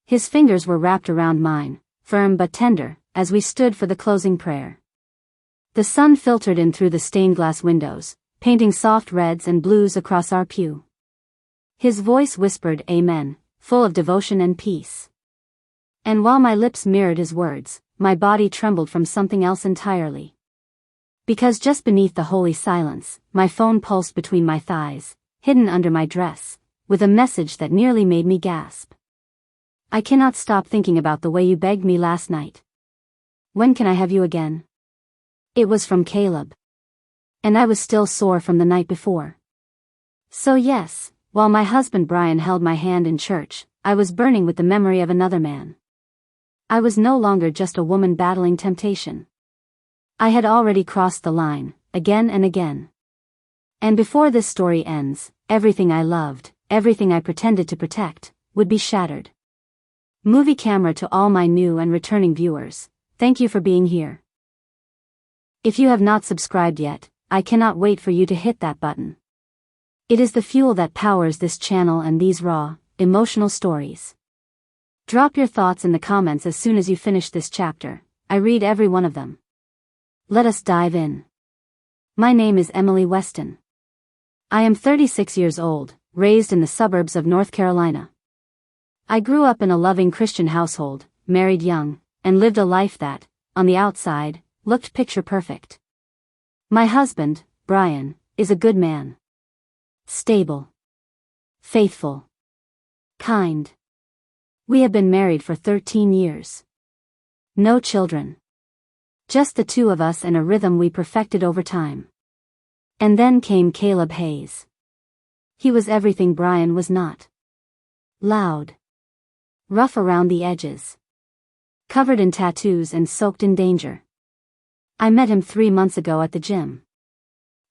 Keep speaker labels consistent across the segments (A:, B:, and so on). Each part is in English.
A: His fingers were wrapped around mine, firm but tender, as we stood for the closing prayer. The sun filtered in through the stained glass windows, painting soft reds and blues across our pew. His voice whispered "Amen," full of devotion and peace. And while my lips mirrored his words, my body trembled from something else entirely. Because just beneath the holy silence, my phone pulsed between my thighs, hidden under my dress, with a message that nearly made me gasp. "I cannot stop thinking about the way you begged me last night. When can I have you again?" It was from Caleb. And I was still sore from the night before. So yes, while my husband Brian held my hand in church, I was burning with the memory of another man. I was no longer just a woman battling temptation. I had already crossed the line, again and again. And before this story ends, everything I loved, everything I pretended to protect, would be shattered. Movie camera to all my new and returning viewers, thank you for being here. If you have not subscribed yet, I cannot wait for you to hit that button. It is the fuel that powers this channel and these raw, emotional stories. Drop your thoughts in the comments as soon as you finish this chapter. I read every one of them. Let us dive in. My name is Emily Weston. I am 36 years old, raised in the suburbs of North Carolina. I grew up in a loving Christian household, married young, and lived a life that, on the outside, looked picture perfect. My husband, Brian, is a good man. Stable. Faithful. Kind. We have been married for 13 years. No children. Just the two of us and a rhythm we perfected over time. And then came Caleb Hayes. He was everything Brian was not. Loud. Rough around the edges. Covered in tattoos and soaked in danger. I met him 3 months ago at the gym.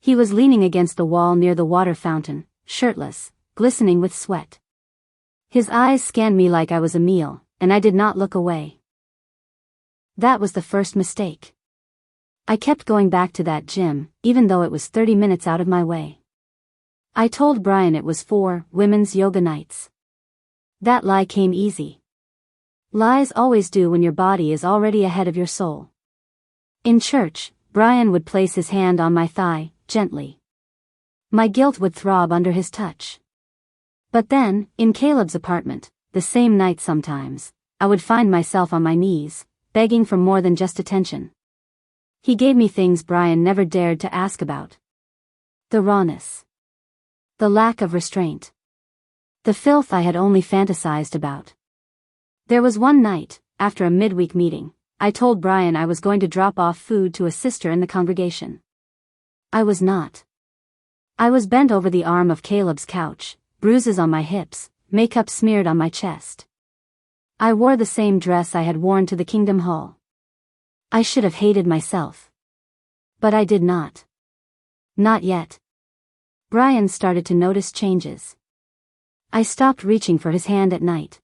A: He was leaning against the wall near the water fountain, shirtless, glistening with sweat. His eyes scanned me like I was a meal, and I did not look away. That was the first mistake. I kept going back to that gym, even though it was 30 minutes out of my way. I told Brian it was for women's yoga nights. That lie came easy. Lies always do when your body is already ahead of your soul. In church, Brian would place his hand on my thigh, gently. My guilt would throb under his touch. But then, in Caleb's apartment, the same night sometimes, I would find myself on my knees, begging for more than just attention. He gave me things Brian never dared to ask about. The rawness. The lack of restraint. The filth I had only fantasized about. There was one night, after a midweek meeting, I told Brian I was going to drop off food to a sister in the congregation. I was not. I was bent over the arm of Caleb's couch, bruises on my hips, makeup smeared on my chest. I wore the same dress I had worn to the Kingdom Hall. I should have hated myself. But I did not. Not yet. Brian started to notice changes. I stopped reaching for his hand at night.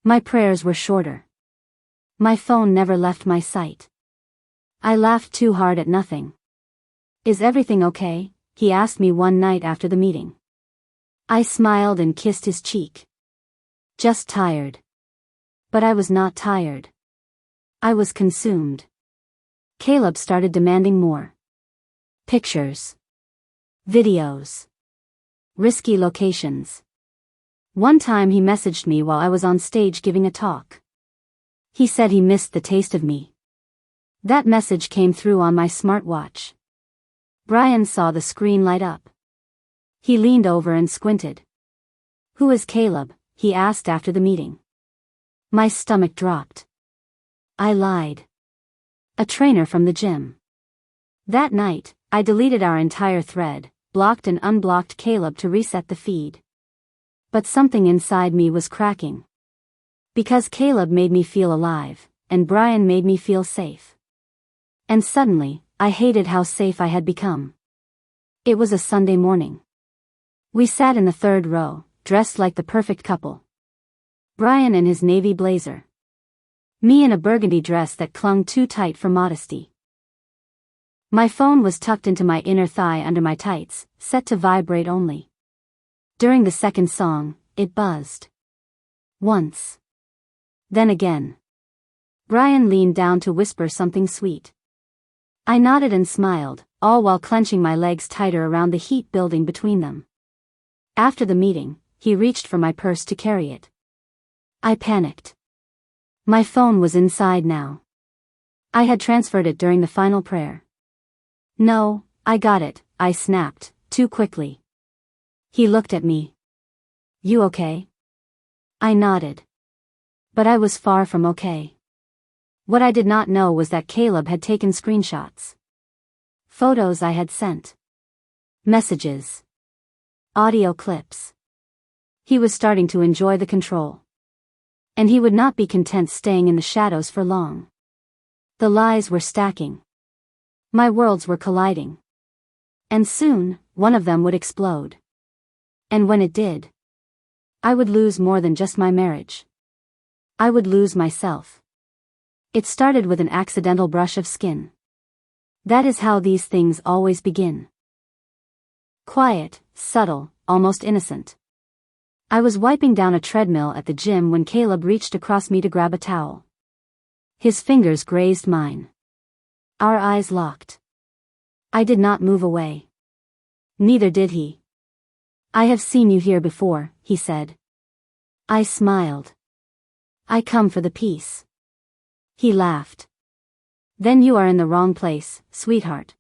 A: My prayers were shorter. My phone never left my sight. I laughed too hard at nothing. "Is everything okay?" he asked me one night after the meeting. I smiled and kissed his cheek. Just tired. But I was not tired. I was consumed. Caleb started demanding more. Pictures. Videos. Risky locations. One time he messaged me while I was on stage giving a talk. He said he missed the taste of me. That message came through on my smartwatch. Brian saw the screen light up. He leaned over and squinted. "Who is Caleb?" he asked after the meeting. My stomach dropped. I lied. A trainer from the gym. That night, I deleted our entire thread, blocked and unblocked Caleb to reset the feed. But something inside me was cracking. Because Caleb made me feel alive, and Brian made me feel safe. And suddenly, I hated how safe I had become. It was a Sunday morning. We sat in the third row, dressed like the perfect couple. Brian in his navy blazer. Me in a burgundy dress that clung too tight for modesty. My phone was tucked into my inner thigh under my tights, set to vibrate only. During the second song, it buzzed. Once. Then again. Brian leaned down to whisper something sweet. I nodded and smiled, all while clenching my legs tighter around the heat building between them. After the meeting, he reached for my purse to carry it. I panicked. My phone was inside now. I had transferred it during the final prayer. No, I got it, I snapped, too quickly. He looked at me. You okay? I nodded. But I was far from okay. What I did not know was that Caleb had taken screenshots. Photos I had sent. Messages. Audio clips. He was starting to enjoy the control. And he would not be content staying in the shadows for long. The lies were stacking. My worlds were colliding. And soon, one of them would explode. And when it did, I would lose more than just my marriage. I would lose myself. It started with an accidental brush of skin. That is how these things always begin. Quiet, subtle, almost innocent. I was wiping down a treadmill at the gym when Caleb reached across me to grab a towel. His fingers grazed mine. Our eyes locked. I did not move away. Neither did he. I have seen you here before, he said. I smiled. I come for the peace. He laughed. Then you are in the wrong place, sweetheart.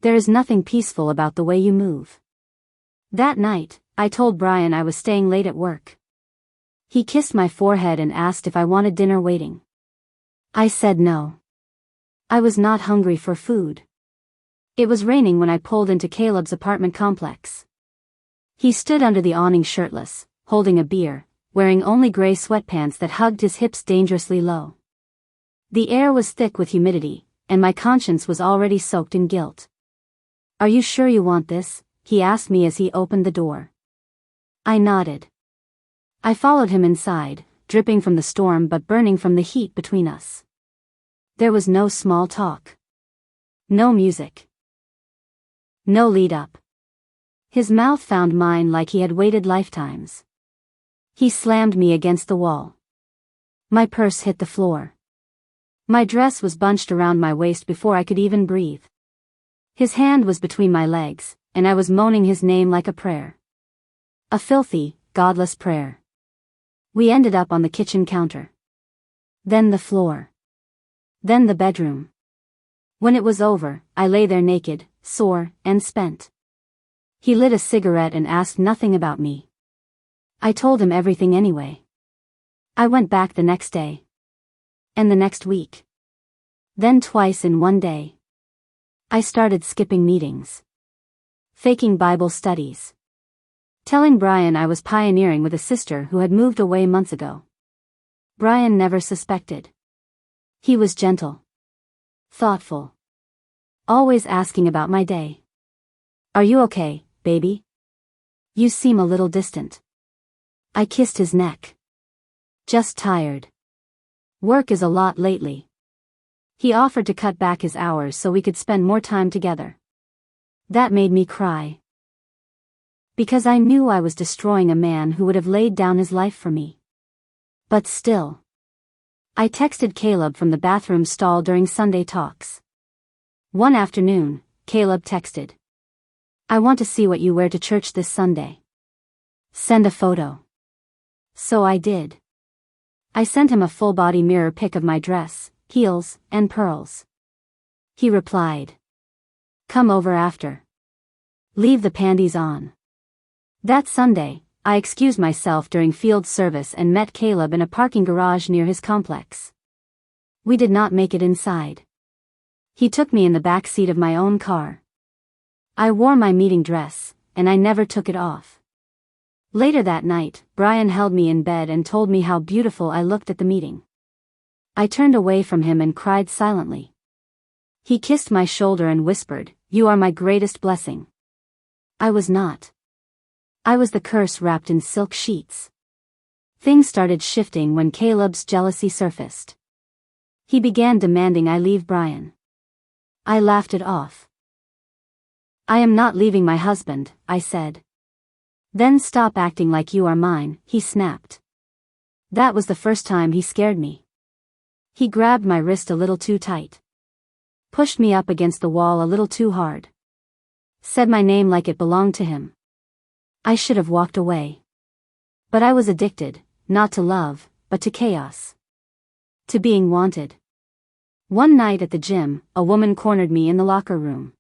A: There is nothing peaceful about the way you move. That night, I told Brian I was staying late at work. He kissed my forehead and asked if I wanted dinner waiting. I said no. I was not hungry for food. It was raining when I pulled into Caleb's apartment complex. He stood under the awning shirtless, holding a beer, wearing only gray sweatpants that hugged his hips dangerously low. The air was thick with humidity, and my conscience was already soaked in guilt. Are you sure you want this? He asked me as he opened the door. I nodded. I followed him inside, dripping from the storm but burning from the heat between us. There was no small talk. No music. No lead up. His mouth found mine like he had waited lifetimes. He slammed me against the wall. My purse hit the floor. My dress was bunched around my waist before I could even breathe. His hand was between my legs, and I was moaning his name like a prayer. A filthy, godless prayer. We ended up on the kitchen counter. Then the floor. Then the bedroom. When it was over, I lay there naked, sore, and spent. He lit a cigarette and asked nothing about me. I told him everything anyway. I went back the next day. And the next week. Then twice in one day. I started skipping meetings. Faking Bible studies. Telling Brian I was pioneering with a sister who had moved away months ago. Brian never suspected. He was gentle. Thoughtful. Always asking about my day. Are you okay, baby? You seem a little distant. I kissed his neck. Just tired. Work is a lot lately. He offered to cut back his hours so we could spend more time together. That made me cry. Because I knew I was destroying a man who would have laid down his life for me. But still. I texted Caleb from the bathroom stall during Sunday talks. One afternoon, Caleb texted. I want to see what you wear to church this Sunday. Send a photo. So I did. I sent him a full-body mirror pic of my dress, heels, and pearls. He replied. Come over after. Leave the panties on. That Sunday, I excused myself during field service and met Caleb in a parking garage near his complex. We did not make it inside. He took me in the back seat of my own car. I wore my meeting dress, and I never took it off. Later that night, Brian held me in bed and told me how beautiful I looked at the meeting. I turned away from him and cried silently. He kissed my shoulder and whispered, You are my greatest blessing. I was not. I was the curse wrapped in silk sheets. Things started shifting when Caleb's jealousy surfaced. He began demanding I leave Brian. I laughed it off. I am not leaving my husband, I said. Then stop acting like you are mine, he snapped. That was the first time he scared me. He grabbed my wrist a little too tight. Pushed me up against the wall a little too hard. Said my name like it belonged to him. I should have walked away. But I was addicted, not to love, but to chaos. To being wanted. One night at the gym, a woman cornered me in the locker room.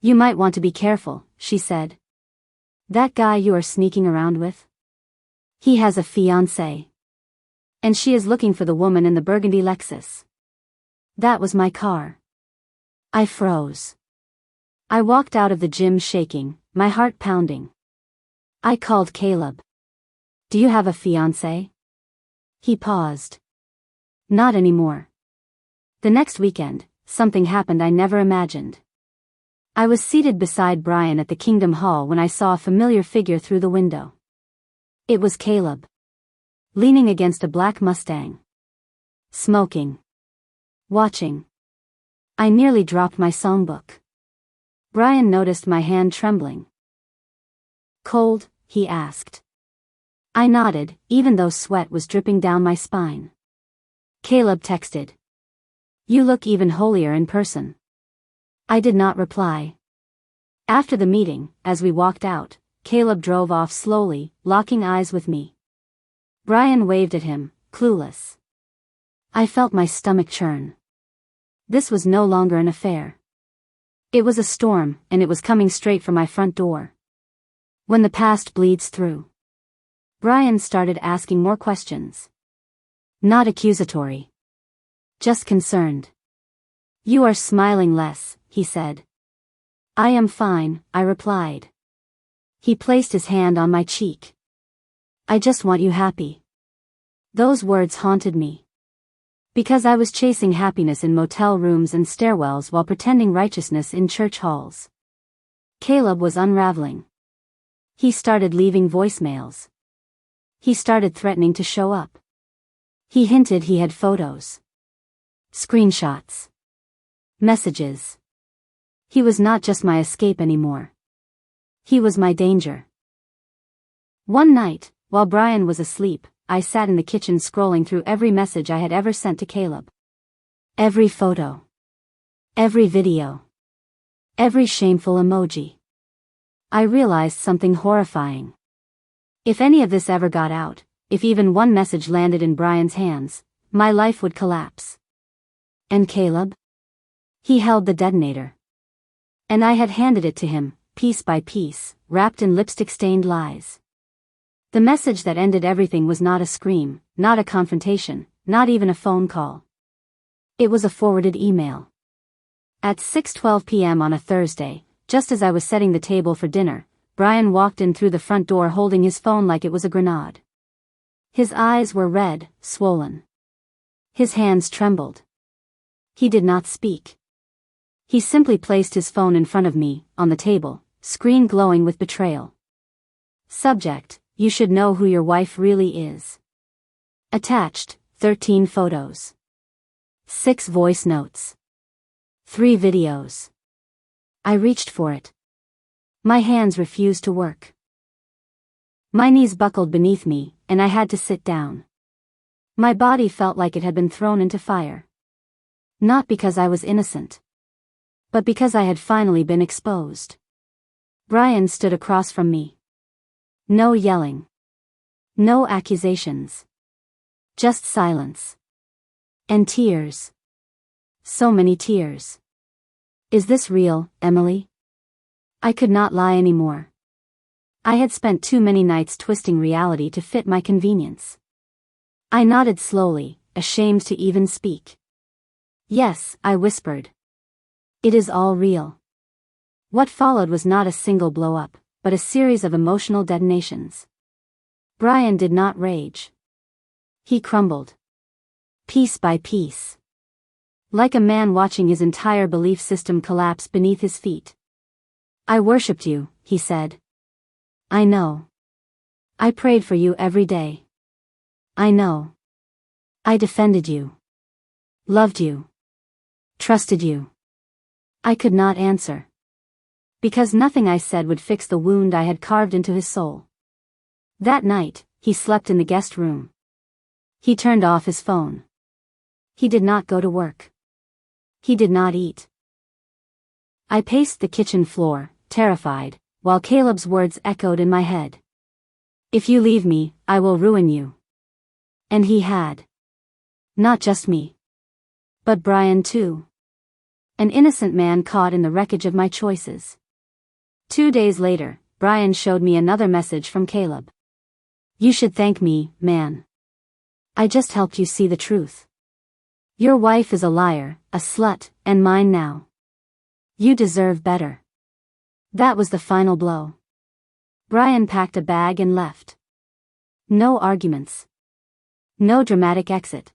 A: "You might want to be careful," she said. "That guy you are sneaking around with? He has a fiancée. And she is looking for the woman in the burgundy Lexus." That was my car. I froze. I walked out of the gym shaking, my heart pounding. I called Caleb. "Do you have a fiancé?" He paused. "Not anymore." The next weekend, something happened I never imagined. I was seated beside Brian at the Kingdom Hall when I saw a familiar figure through the window. It was Caleb. Leaning against a black Mustang. Smoking. Watching. I nearly dropped my songbook. Brian noticed my hand trembling. "Cold?" he asked. I nodded, even though sweat was dripping down my spine. Caleb texted. "You look even holier in person." I did not reply. After the meeting, as we walked out, Caleb drove off slowly, locking eyes with me. Brian waved at him, clueless. I felt my stomach churn. This was no longer an affair. It was a storm, and it was coming straight for my front door. When the past bleeds through. Brian started asking more questions. Not accusatory. Just concerned. "You are smiling less," he said. "I am fine," I replied. He placed his hand on my cheek. "I just want you happy." Those words haunted me. Because I was chasing happiness in motel rooms and stairwells while pretending righteousness in church halls. Caleb was unraveling. He started leaving voicemails. He started threatening to show up. He hinted he had photos. Screenshots. Messages. He was not just my escape anymore. He was my danger. One night, while Brian was asleep, I sat in the kitchen scrolling through every message I had ever sent to Caleb. Every photo. Every video. Every shameful emoji. I realized something horrifying. If any of this ever got out, if even one message landed in Brian's hands, my life would collapse. And Caleb? He held the detonator. And I had handed it to him, piece by piece, wrapped in lipstick-stained lies. The message that ended everything was not a scream, not a confrontation, not even a phone call. It was a forwarded email. At 6:12 p.m. on a Thursday, just as I was setting the table for dinner, Brian walked in through the front door holding his phone like it was a grenade. His eyes were red, swollen. His hands trembled. He did not speak. He simply placed his phone in front of me, on the table, screen glowing with betrayal. Subject: "You should know who your wife really is." Attached: 13 photos. 6 voice notes. 3 videos. I reached for it. My hands refused to work. My knees buckled beneath me, and I had to sit down. My body felt like it had been thrown into fire. Not because I was innocent. But because I had finally been exposed. Brian stood across from me. No yelling. No accusations. Just silence. And tears. So many tears. "Is this real, Emily?" I could not lie anymore. I had spent too many nights twisting reality to fit my convenience. I nodded slowly, ashamed to even speak. "Yes," I whispered. "It is all real." What followed was not a single blow-up, but a series of emotional detonations. Brian did not rage. He crumbled. Piece by piece. Like a man watching his entire belief system collapse beneath his feet. "I worshipped you," he said. "I know. I prayed for you every day. I know. I defended you. Loved you. Trusted you." I could not answer. Because nothing I said would fix the wound I had carved into his soul. That night, he slept in the guest room. He turned off his phone. He did not go to work. He did not eat. I paced the kitchen floor, terrified, while Caleb's words echoed in my head. If you leave me, I will ruin you. And he had. Not just me. But Brian too. An innocent man caught in the wreckage of my choices. 2 days later, Brian showed me another message from Caleb. You should thank me, man. I just helped you see the truth. Your wife is a liar, a slut, and mine now. You deserve better. That was the final blow. Brian packed a bag and left. No arguments. No dramatic exit.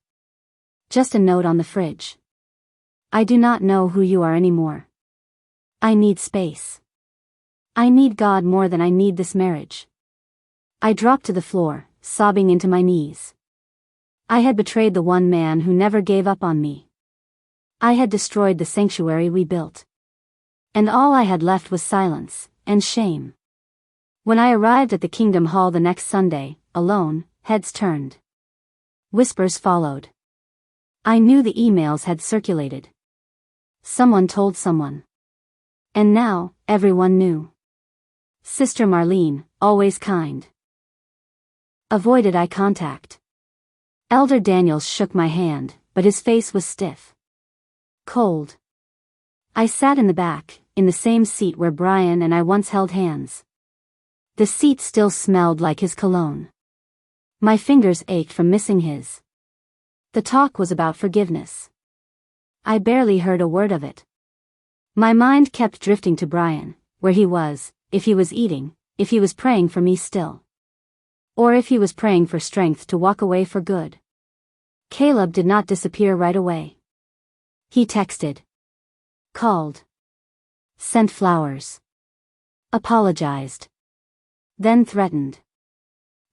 A: Just a note on the fridge. I do not know who you are anymore. I need space. I need God more than I need this marriage. I dropped to the floor, sobbing into my knees. I had betrayed the one man who never gave up on me. I had destroyed the sanctuary we built. And all I had left was silence and shame. When I arrived at the Kingdom Hall the next Sunday, alone, heads turned. Whispers followed. I knew the emails had circulated. Someone told someone. And now, everyone knew. Sister Marlene, always kind. Avoided eye contact. Elder Daniels shook my hand, but his face was stiff. Cold. I sat in the back, in the same seat where Brian and I once held hands. The seat still smelled like his cologne. My fingers ached from missing his. The talk was about forgiveness. I barely heard a word of it. My mind kept drifting to Brian, where he was, if he was eating, if he was praying for me still. Or if he was praying for strength to walk away for good. Caleb did not disappear right away. He texted. Called. Sent flowers. Apologized. Then threatened.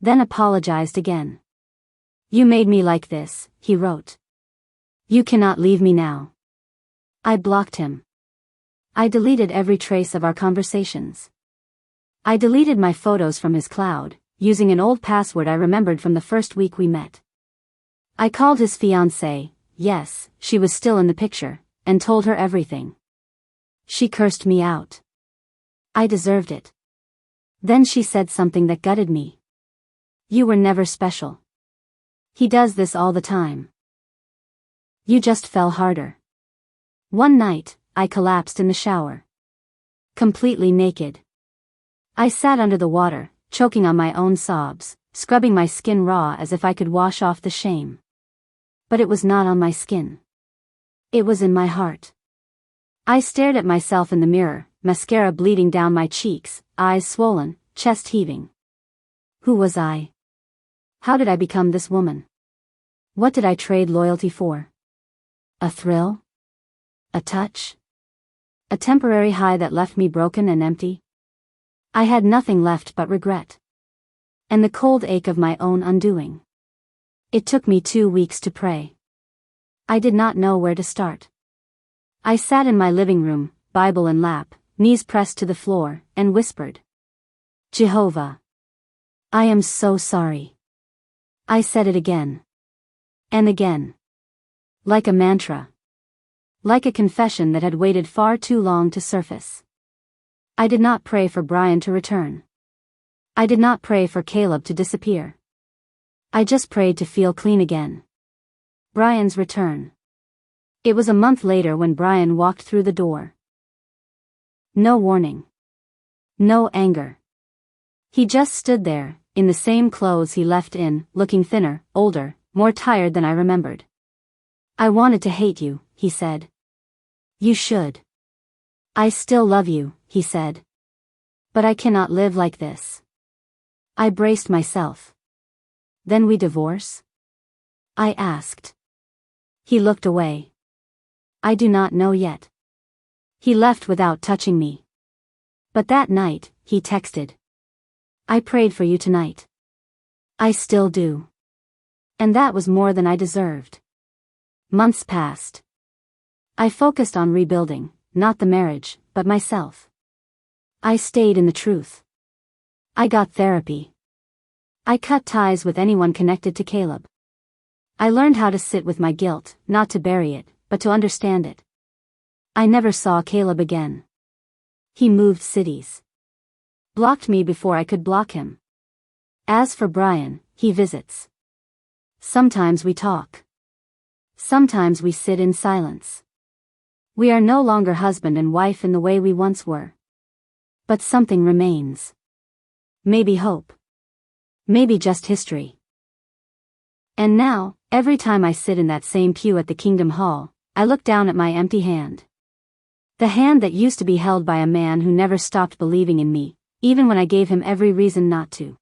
A: Then apologized again. You made me like this, he wrote. You cannot leave me now. I blocked him. I deleted every trace of our conversations. I deleted my photos from his cloud, using an old password I remembered from the first week we met. I called his fiancée, yes, she was still in the picture, and told her everything. She cursed me out. I deserved it. Then she said something that gutted me. You were never special. He does this all the time. You just fell harder. One night, I collapsed in the shower. Completely naked. I sat under the water, choking on my own sobs, scrubbing my skin raw as if I could wash off the shame. But it was not on my skin. It was in my heart. I stared at myself in the mirror, mascara bleeding down my cheeks, eyes swollen, chest heaving. Who was I? How did I become this woman? What did I trade loyalty for? A thrill? A touch? A temporary high that left me broken and empty? I had nothing left but regret. And the cold ache of my own undoing. It took me 2 weeks to pray. I did not know where to start. I sat in my living room, Bible in lap, knees pressed to the floor, and whispered. Jehovah. I am so sorry. I said it again. And again. Like a mantra. Like a confession that had waited far too long to surface. I did not pray for Brian to return. I did not pray for Caleb to disappear. I just prayed to feel clean again. Brian's return. It was a month later when Brian walked through the door. No warning. No anger. He just stood there, in the same clothes he left in, looking thinner, older, more tired than I remembered. I wanted to hate you, he said. You should. I still love you, he said. But I cannot live like this. I braced myself. Then we divorce? I asked. He looked away. I do not know yet. He left without touching me. But that night, he texted. I prayed for you tonight. I still do. And that was more than I deserved. Months passed. I focused on rebuilding, not the marriage, but myself. I stayed in the truth. I got therapy. I cut ties with anyone connected to Caleb. I learned how to sit with my guilt, not to bury it, but to understand it. I never saw Caleb again. He moved cities. Blocked me before I could block him. As for Brian, he visits. Sometimes we talk. Sometimes we sit in silence. We are no longer husband and wife in the way we once were. But something remains. Maybe hope. Maybe just history. And now, every time I sit in that same pew at the Kingdom Hall, I look down at my empty hand. The hand that used to be held by a man who never stopped believing in me, even when I gave him every reason not to.